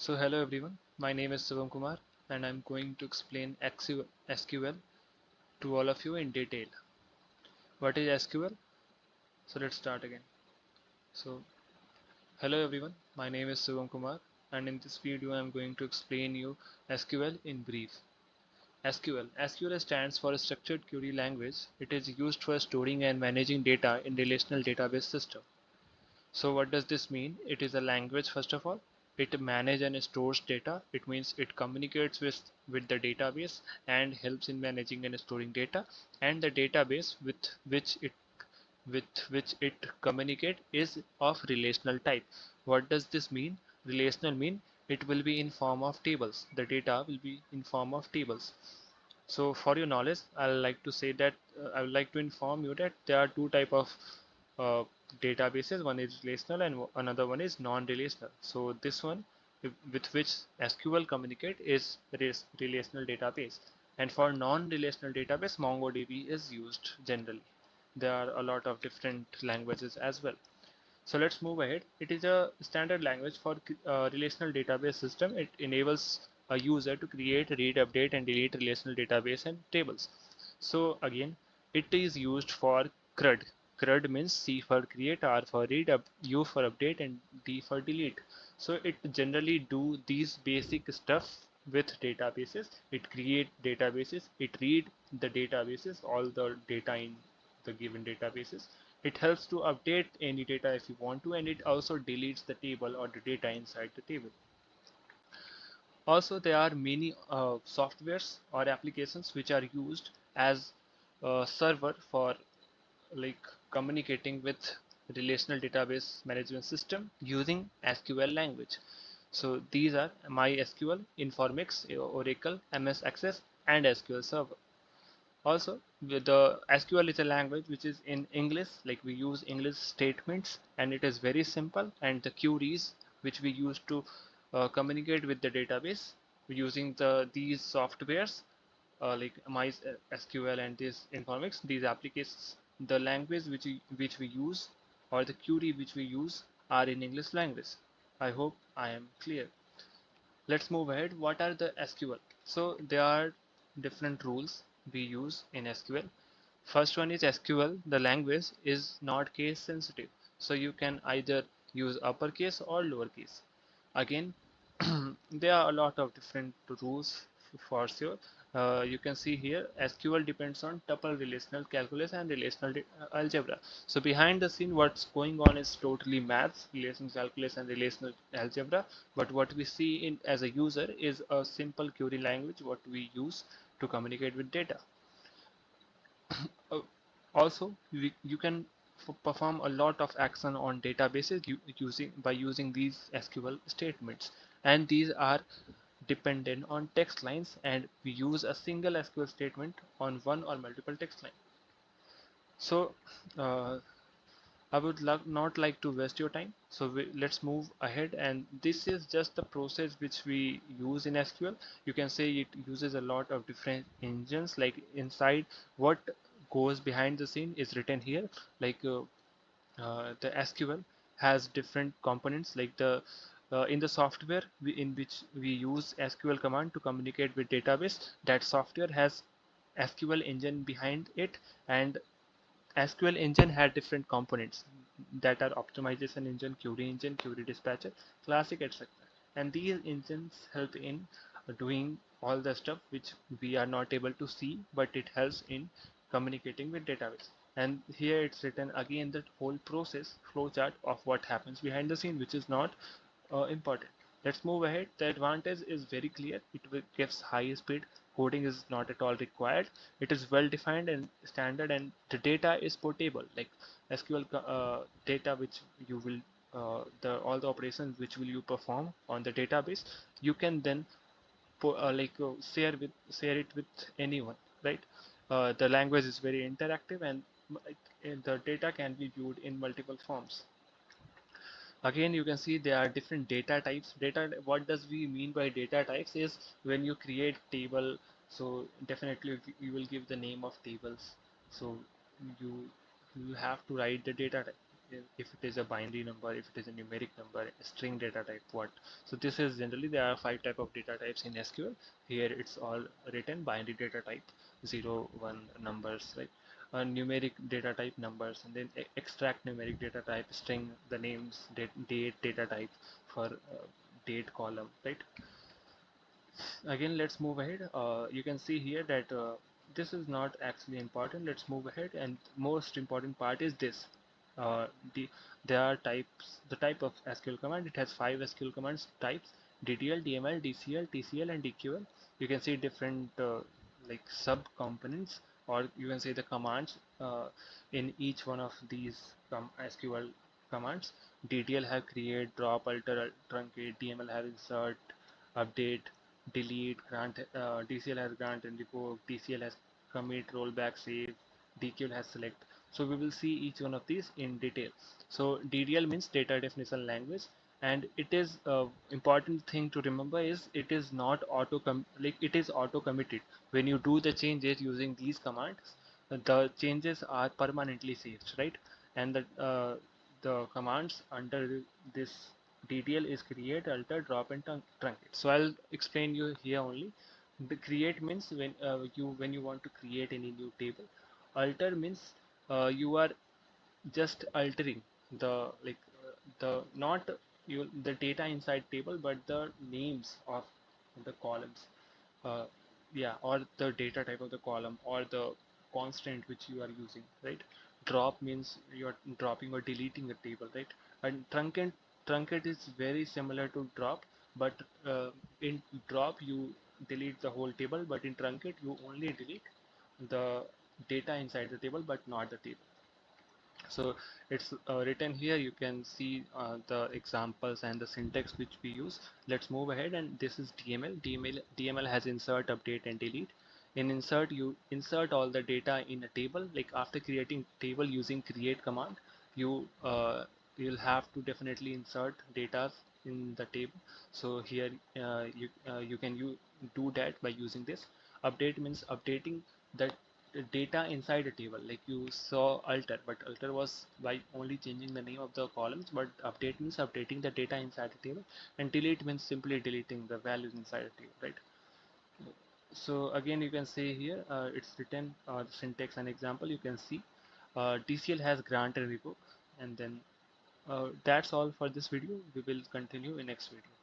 So hello everyone, my name is Shivam Kumar and I'm going to explain SQL to all of you in detail. What is SQL? So let's start again. So hello everyone, my name is Shivam Kumar and in this video I'm going to explain you SQL in brief. SQL stands for Structured Query Language. It is used for storing and managing data in relational database system. So what does this mean? It is a language first of all. It manages and stores data. It means it communicates with the database and helps in managing and storing data. And the database with which it communicate is of relational type. What does this mean? Relational mean it will be in form of tables. The data will be in form of tables. So for your knowledge, I like to say that I would like to inform you that there are two type of uh, databases. One is relational and another one is non-relational. So this one with which SQL communicate is relational database, and for non-relational database MongoDB is used generally. There are a lot of different languages as well. So let's move ahead. It is a standard language for relational database system. It enables a user to create, read, update, and delete relational database and tables. So again, it is used for CRUD. CRUD means C for create, R for read, U for update, and D for delete. So it generally do these basic stuff with databases. It create databases. It read the databases, all the data in the given databases. It helps to update any data if you want to, and it also deletes the table or the data inside the table. Also, there are many softwares or applications which are used as a server for like communicating with relational database management system using SQL language. So these are MySQL, Informix, Oracle, MS Access, and SQL Server. Also, with the SQL is a language which is in English, like we use English statements, and it is very simple. And the queries which we use to communicate with the database using these softwares like MySQL and this Informix, these applications, the language which we use or the query which we use are in English language. I hope I am clear. Let's move ahead. What are the SQL? So there are different rules we use in SQL. First one is SQL, the language is not case sensitive. So you can either use uppercase or lowercase. Again, there are a lot of different rules for sure. You can see here SQL depends on tuple relational calculus and relational algebra. So behind the scene what's going on is totally maths, relational calculus and relational algebra, but what we see in as a user is a simple query language what we use to communicate with data. Uh, Also, you can perform a lot of action on databases using these SQL statements, and these are dependent on text lines, and we use a single SQL statement on one or multiple text line. So I would not like to waste your time. So let's move ahead, and this is just the process which we use in SQL. You can say it uses a lot of different engines. Like inside, what goes behind the scene is written here. Like the SQL has different components. Like the in the software in which we use SQL command to communicate with database, that software has SQL engine behind it, and SQL engine had different components that are optimization engine, query dispatcher, classic, etc. And these engines help in doing all the stuff which we are not able to see, but it helps in communicating with database. And here it's written again the whole process flowchart of what happens behind the scene, which is not important. Let's move ahead. The advantage is very clear. Gives high speed. Coding is not at all required. It is well defined and standard, and the data is portable. Like SQL data, which you will all the operations which will you perform on the database, you can then share it with anyone, right? The language is very interactive, and the data can be viewed in multiple forms. Again, you can see there are different data types. What does we mean by data types is when you create table, so definitely you will give the name of tables. So you you have to write the data type. if it is a binary number, if it is a numeric number, a string data type, what. So this is generally there are 5 type of data types in SQL. Here it's all written binary data type, 0, 1 numbers, right? Numeric data type numbers, and then extract numeric data type string, the names, date data type for date column, right? Again, let's move ahead. You can see here that this is not actually important. Let's move ahead, and most important part is this. uh, the there are types, the type of SQL command. It has 5 SQL commands types: DDL, DML, DCL, TCL, and DQL. You can see different like sub components, or you can say the commands in each one of these SQL commands. DDL have create, drop, alter, truncate. DML have insert, update, delete, grant. DCL has grant and revoke. TCL has commit, rollback, save. DQL has select. So we will see each one of these in detail. So DDL means data definition language, and it is important thing to remember is it is not like it is auto committed. When you do the changes using these commands, the changes are permanently saved, right? And the commands under this DDL is create, alter, drop, and truncate. So I'll explain you here only. The create means when you want to create any new table. Alter means you are just altering the the not you the data inside table, but the names of the columns, uh, yeah, or the data type of the column, or the constant which you are using, right? Drop means you're dropping or deleting the table, right? And truncate is very similar to drop, but in drop you delete the whole table, but in truncate you only delete the data inside the table but not the table. So it's written here. You can see the examples and the syntax which we use. Let's move ahead, and this is DML. DML has insert, update, and delete. In insert, you insert all the data in a table. Like after creating table using create command, you you'll have to definitely insert data in the table. So here you can do that by using this. Update means updating the data inside a table. Like you saw alter, but alter was by only changing the name of the columns, but update means updating the data inside the table, and delete means simply deleting the values inside the table, right? So again, you can say here it's written syntax and example. You can see TCL has grant and revoke, and then that's all for this video. We will continue in next video.